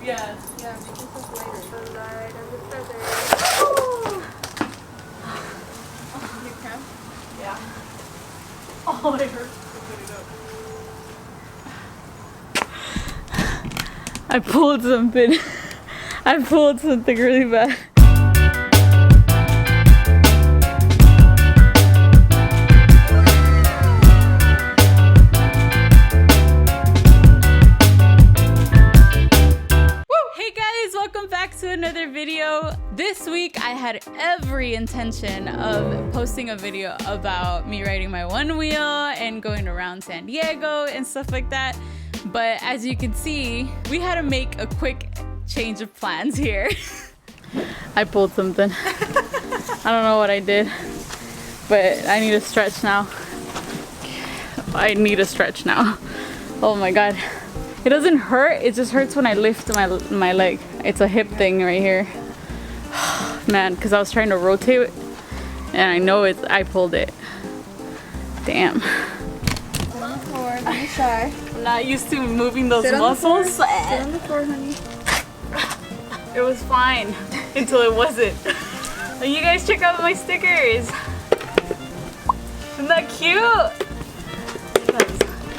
Yeah. Yeah, make yourself lighter. The light of the feather. You cramp? Yeah. Oh, it hurts to put it up. I pulled something. I pulled something really bad. Hey guys, welcome back to another video. This week I had every intention of posting a video about me riding my one wheel and going around San Diego and stuff like that. But as you can see, we had to make a quick change of plans here. I pulled something. I don't know what I did, but I need to stretch now. I need to stretch now. Oh my God. It doesn't hurt, it just hurts when I lift my leg. It's a hip thing right here. Man, because I was trying to rotate it and I know I pulled it. Damn. Sit on the floor, don't be shy. I'm not used to moving those muscles. Sit on the floor, honey. It was fine until it wasn't. And you guys check out my stickers. Isn't that cute?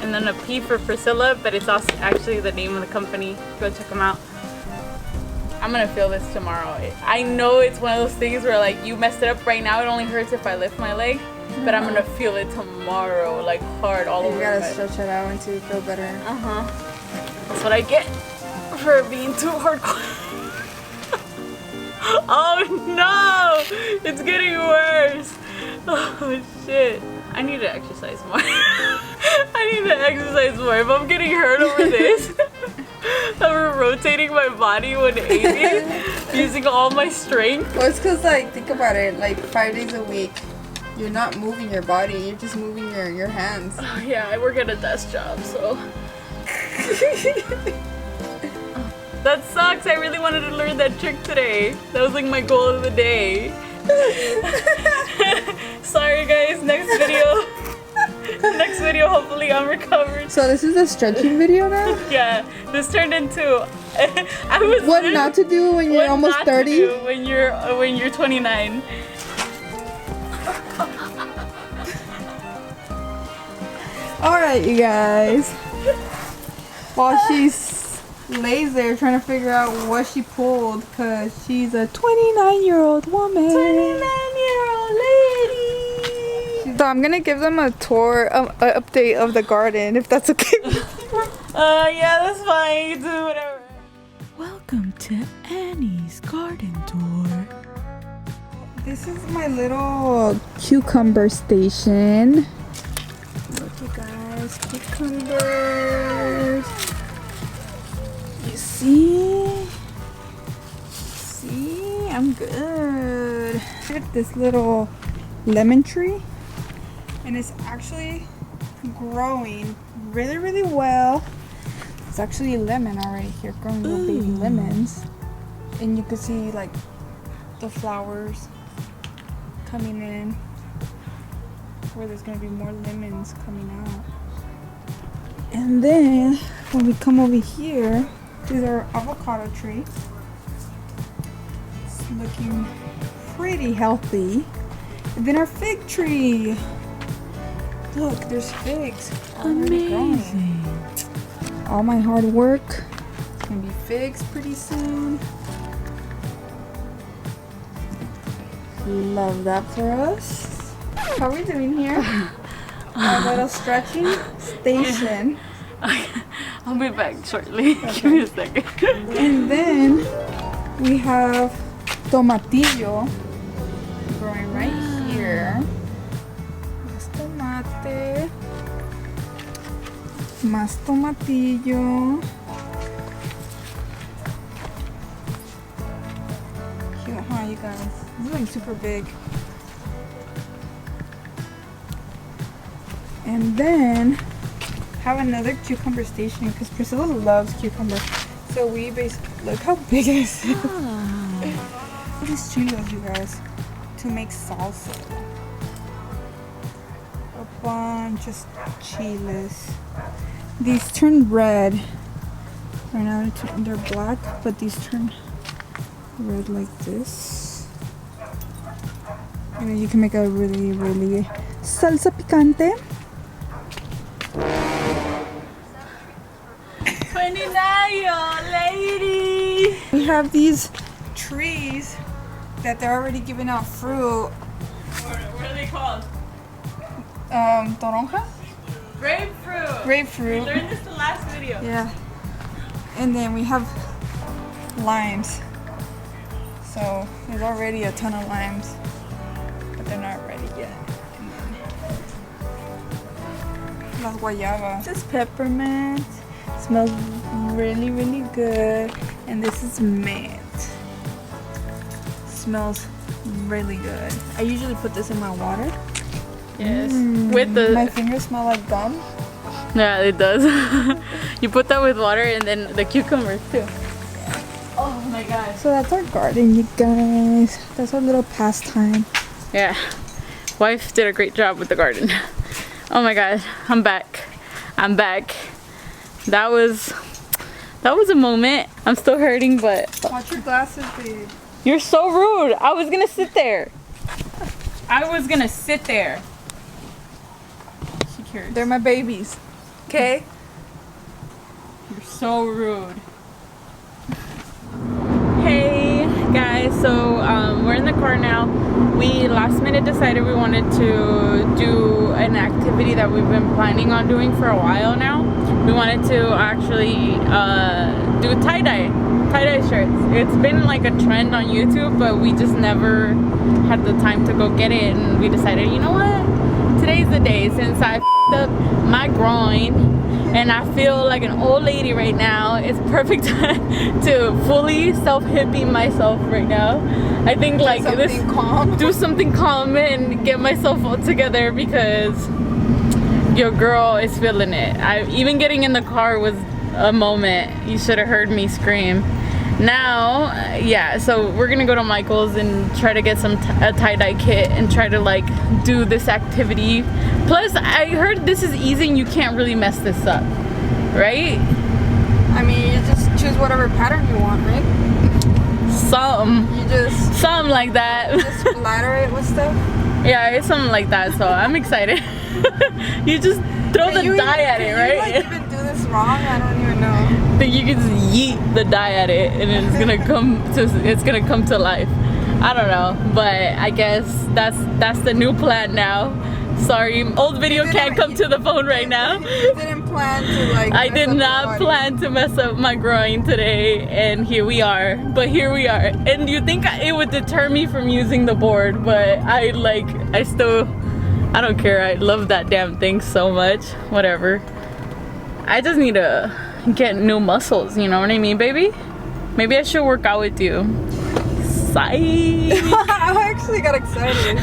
And then a P for Priscilla, but it's also actually the name of the company. Go check them out. I'm gonna feel this tomorrow. I know it's one of those things where like you messed it up right now. It only hurts if I lift my leg, but I'm gonna feel it tomorrow, like hard all over. You gotta stretch it out until you feel better. That's what I get for being too hardcore. Oh no! It's getting worse. Oh shit. I need to exercise more. I need to exercise more. If I'm getting hurt over this, I'm rotating my body 180, using all my strength. Well, it's because, like, think about it, like 5 days a week, you're not moving your body, you're just moving your hands. Oh, yeah, I work at a desk job, so. That sucks. I really wanted to learn that trick today. That was like my goal of the day. Sorry guys, next video hopefully I'm recovered. So this is a stretching video now? Yeah, this turned into what not to do when you're almost 30? When you're 29. Alright you guys. While she's lays there trying to figure out what she pulled, because she's a 29-year-old woman. 29-year-old lady. So I'm gonna give them a tour, an update of the garden, if that's okay. Yeah, that's fine. You do whatever. Welcome to Annie's garden tour. This is my little cucumber station. Look you guys, cucumbers. You see? See? I'm good. This little lemon tree, and it's actually growing really, really well. It's actually a lemon already here, growing little baby lemons. And you can see like the flowers coming in, where there's gonna be more lemons coming out. And then when we come over here, this is our avocado tree. It's looking pretty healthy. And then our fig tree. Look, there's figs already growing. All my hard work. It's gonna be figs pretty soon. Love that for us. How are we doing here? Our little stretching station. I'll be back shortly. Okay. Give me a second. And then we have tomatillo growing right here. Más tomate. Más tomatillo. Cute, huh, you guys? This is like super big. And then have another cucumber station because Priscilla loves cucumbers. So we basically, look how big it is. These chilos, you guys, to make salsa. A bunch of chiles. These turn red Right now they're black, but these turn red like this. And then you can make a really, really salsa picante. 29-year-old lady. We have these trees that they're already giving out fruit. What are they called? Toronja? Grapefruit. Grapefruit. We learned this the last video. Yeah. And then we have limes. So there's already a ton of limes, but they're not ready yet. And then las guayabas. This is peppermint. Smells really, really good. And this is mint. Smells really good. I usually put this in my water. Yes. With the My fingers smell like gum. yeah, it does. You put that with water and then the cucumbers too. Oh my gosh. So that's our garden, you guys. That's our little pastime. Yeah. Wife did a great job with the garden. Oh my god. I'm back. I'm back. That was a moment. I'm still hurting, but Watch your glasses, babe. you're so rude. I was gonna sit there. I was gonna sit there. She cares. They're my babies. Okay? You're so rude. Hey guys, so we're in the car now. We last minute decided we wanted to do an activity that we've been planning on doing for a while now. We wanted to actually do tie-dye shirts. It's been like a trend on YouTube, but we just never had the time to go get it, and we decided, you know what? Today's the day, since I f***ed up my groin and I feel like an old lady right now. It's perfect time to fully self-hippie myself right now. I think like do something calm and get myself all together, because your girl is feeling it. Even getting in the car was a moment. You should have heard me scream. Now, yeah, so we're gonna go to Michael's and try to get a tie-dye kit and try to like do this activity. Plus, I heard this is easy and you can't really mess this up, right? I mean, you just choose whatever pattern you want, right? Something like that. Just splatter it with stuff. Yeah, it's something like that, so I'm excited. You just throw the dye at it, right? Can you like even do this wrong? I don't even know. Think you can just yeet the dye at it and it's gonna come to life. I don't know, but I guess that's the new plan now. Sorry, old video can't come to the phone right now. You didn't plan to like. I did not plan to mess up my groin today, and here we are. But here we are. And you think it would deter me from using the board, but I don't care. I love that damn thing so much. Whatever. I just need to get new muscles, you know what I mean, baby? Maybe I should work out with you. Psych. I actually got excited.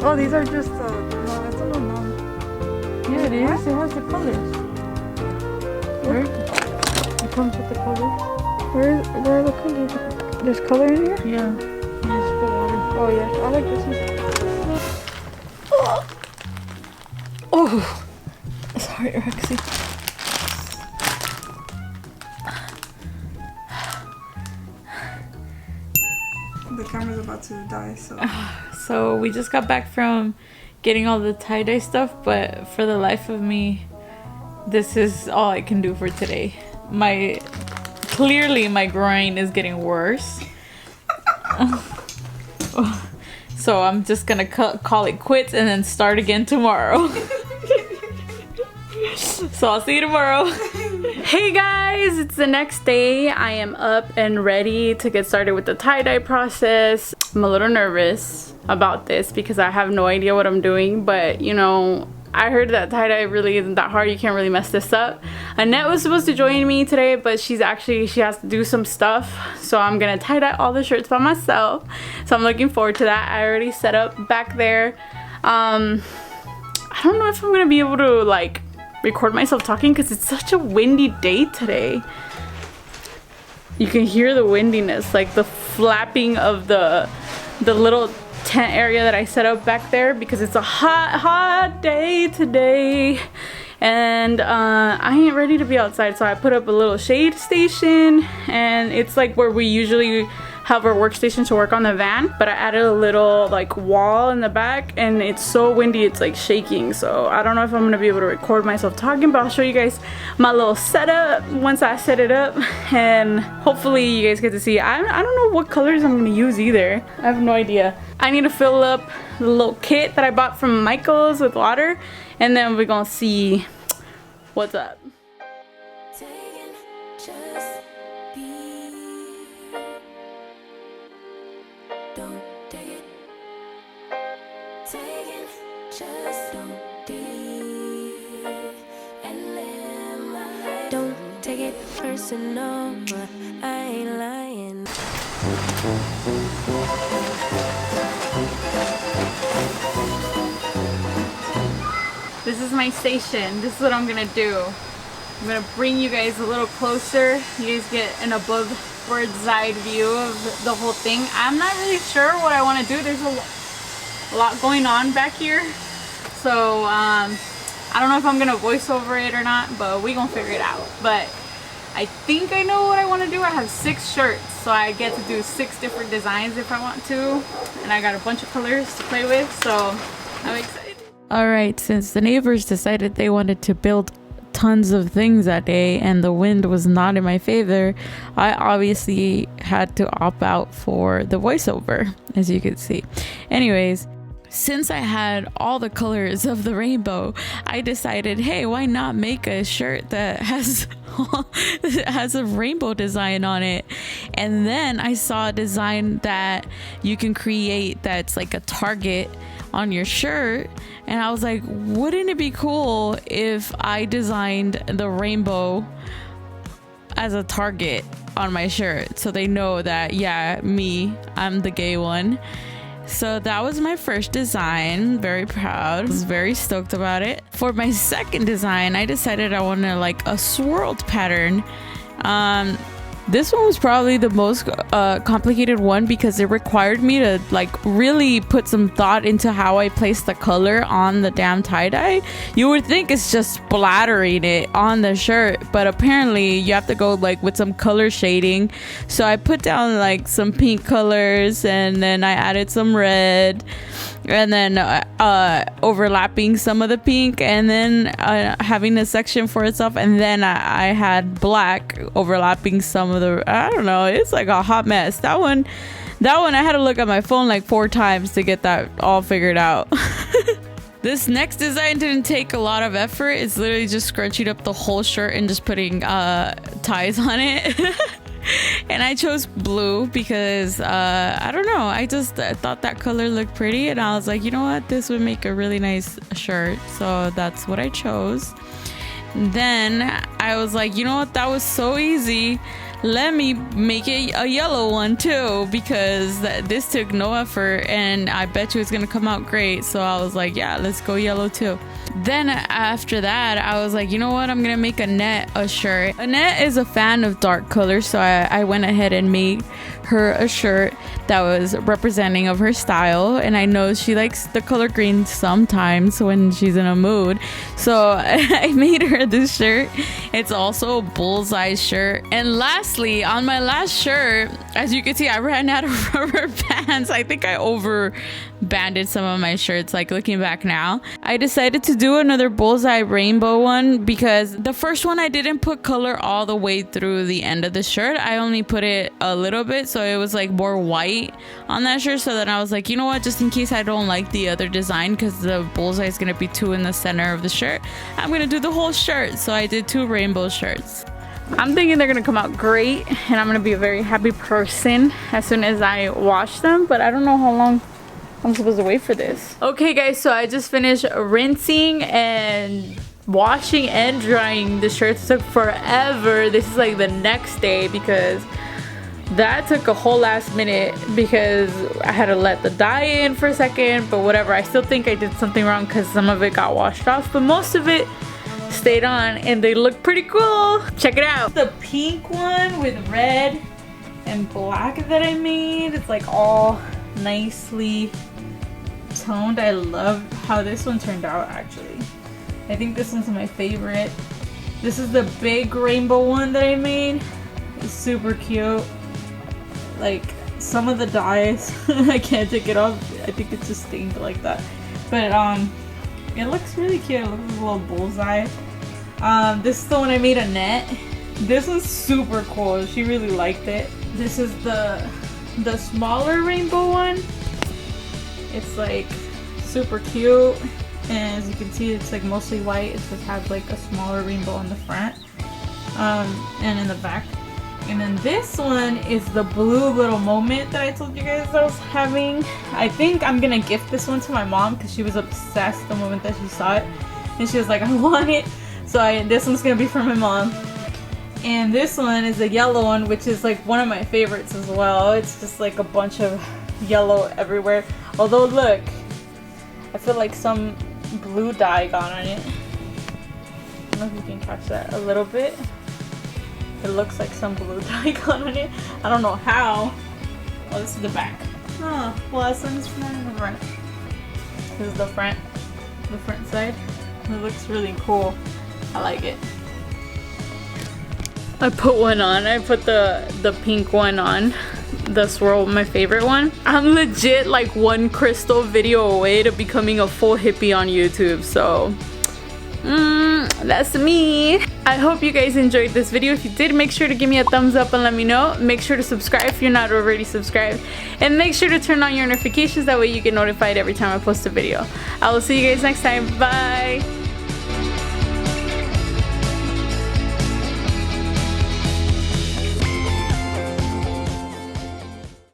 Oh, these are just, no, that's a little numb. Yeah, it is. It has the colors. Where? It comes with the colors. Where are the colors? There's color in here? Yeah. You just put water. Oh, yeah. I like this one. Oh! Sorry, Rexy. The camera's about to die, so. So we just got back from getting all the tie-dye stuff, but for the life of me, this is all I can do for today. Clearly my groin is getting worse. So I'm just gonna call it quits and then start again tomorrow. So I'll see you tomorrow. Hey guys, it's the next day. I am up and ready to get started with the tie-dye process. I'm a little nervous about this because I have no idea what I'm doing, but you know, I heard that tie-dye really isn't that hard. You can't really mess this up. Annette was supposed to join me today, but she has to do some stuff, so I'm gonna tie-dye all the shirts by myself. So I'm looking forward to that. I already set up back there. I don't know if I'm gonna be able to like record myself talking because it's such a windy day today. You can hear the windiness, like the flapping of the little tent area that I set up back there because it's a hot day today. And I ain't ready to be outside, so I put up a little shade station, and it's like where we usually have our workstation to work on the van, but I added a little like wall in the back, and it's so windy it's like shaking, so I don't know if I'm gonna be able to record myself talking, but I'll show you guys my little setup once I set it up, and hopefully you guys get to see. I don't know what colors I'm gonna use either. I have no idea. I need to fill up the little kit that I bought from Michael's with water, and then we're gonna see what's up. Don't take it personal, but I ain't lying. This is my station. This is what I'm gonna do. I'm gonna bring you guys a little closer. You guys get an above bird's eye view of the whole thing. I'm not really sure what I want to do. There's a lot going on back here. So I don't know if I'm gonna voice over it or not, but we gonna figure it out. But I think I know what I want to do. I have 6 shirts, so I get to do 6 different designs if I want to, and I got a bunch of colors to play with, so I'm excited. All right, since the neighbors decided they wanted to build tons of things that day and the wind was not in my favor, I obviously had to opt out for the voiceover, as you can see. Anyways, since I had all the colors of the rainbow, I decided, hey, why not make a shirt that has a rainbow design on it? And then I saw a design that you can create that's like a target on your shirt, and I was like, wouldn't it be cool if I designed the rainbow as a target on my shirt so they know that, yeah, I'm the gay one. So that was my first design. Very proud. I was very stoked about it. For my second design, I decided I wanted like a swirled pattern. This one was probably the most complicated one because it required me to like really put some thought into how I place the color on the damn tie-dye. You would think it's just splattering it on the shirt, but apparently you have to go like with some color shading. So I put down like some pink colors, and then I added some red, and then overlapping some of the pink, and then having a section for itself, and then I had black overlapping some of the, I don't know, it's like a hot mess. That one I had to look at my phone like 4 times to get that all figured out. This next design didn't take a lot of effort. It's literally just scrunching up the whole shirt and just putting ties on it. And I chose blue because I don't know, I just thought that color looked pretty, and I was like, you know what, this would make a really nice shirt, so that's what I chose. Then I was like, you know what, that was so easy, let me make it a yellow one too, because this took no effort and I bet you it's gonna come out great. So I was like, yeah, let's go yellow too. Then after that, I was like, you know what, I'm gonna make Annette a shirt. Annette is a fan of dark colors, so I went ahead and made her a shirt that was representing of her style, and I know she likes the color green sometimes when she's in a mood, so I made her this shirt. It's also a bullseye shirt. And lastly, on my last shirt, as you can see, I ran out of rubber bands. I think I over banded some of my shirts, like looking back now. I decided to do another bullseye rainbow one because the first one I didn't put color all the way through the end of the shirt. I only put it a little bit, so it was like more white on that shirt. So then I was like, you know what, just in case I don't like the other design, because the bullseye is gonna be 2 in the center of the shirt, I'm gonna do the whole shirt. So I did 2 rainbow shirts. I'm thinking they're gonna come out great, and I'm gonna be a very happy person as soon as I wash them, but I don't know how long I'm supposed to wait for this. Okay guys, so I just finished rinsing and washing and drying the shirts. It took forever. This is like the next day because that took a whole last minute because I had to let the dye in for a second, but whatever. I still think I did something wrong because some of it got washed off, but most of it stayed on, and they look pretty cool. Check it out. The pink one with red and black that I made. It's like all nicely toned. I love how this one turned out actually. I think this one's my favorite. This is the big rainbow one that I made. It's super cute. Like some of the dyes, I can't take it off. I think it's just stained like that. But it looks really cute. It looks like a little bullseye. This is the one I made Annette. This one's super cool. She really liked it. This is the smaller rainbow one. It's like super cute. And as you can see, it's like mostly white. It just has like a smaller rainbow on the front and in the back. And then this one is the blue little moment that I told you guys I was having. I think I'm gonna gift this one to my mom because she was obsessed the moment that she saw it. And she was like, I want it. So this one's gonna be for my mom. And this one is a yellow one, which is like one of my favorites as well. It's just like a bunch of yellow everywhere. Although look, I feel like some blue dye got on it. I don't know if you can catch that a little bit. It looks like some blue dye got on it. I don't know how. Oh, this is the back. Oh, well, this one's from the front. This is the front side. It looks really cool. I like it. I put one on. I put the pink one on. The swirl, my favorite one. I'm legit like one crystal video away to becoming a full hippie on YouTube, so that's me. I hope you guys enjoyed this video. If you did, make sure to give me a thumbs up and let me know. Make sure to subscribe if you're not already subscribed, and make sure to turn on your notifications. That way you get notified every time I post a video. I will see you guys next time. Bye.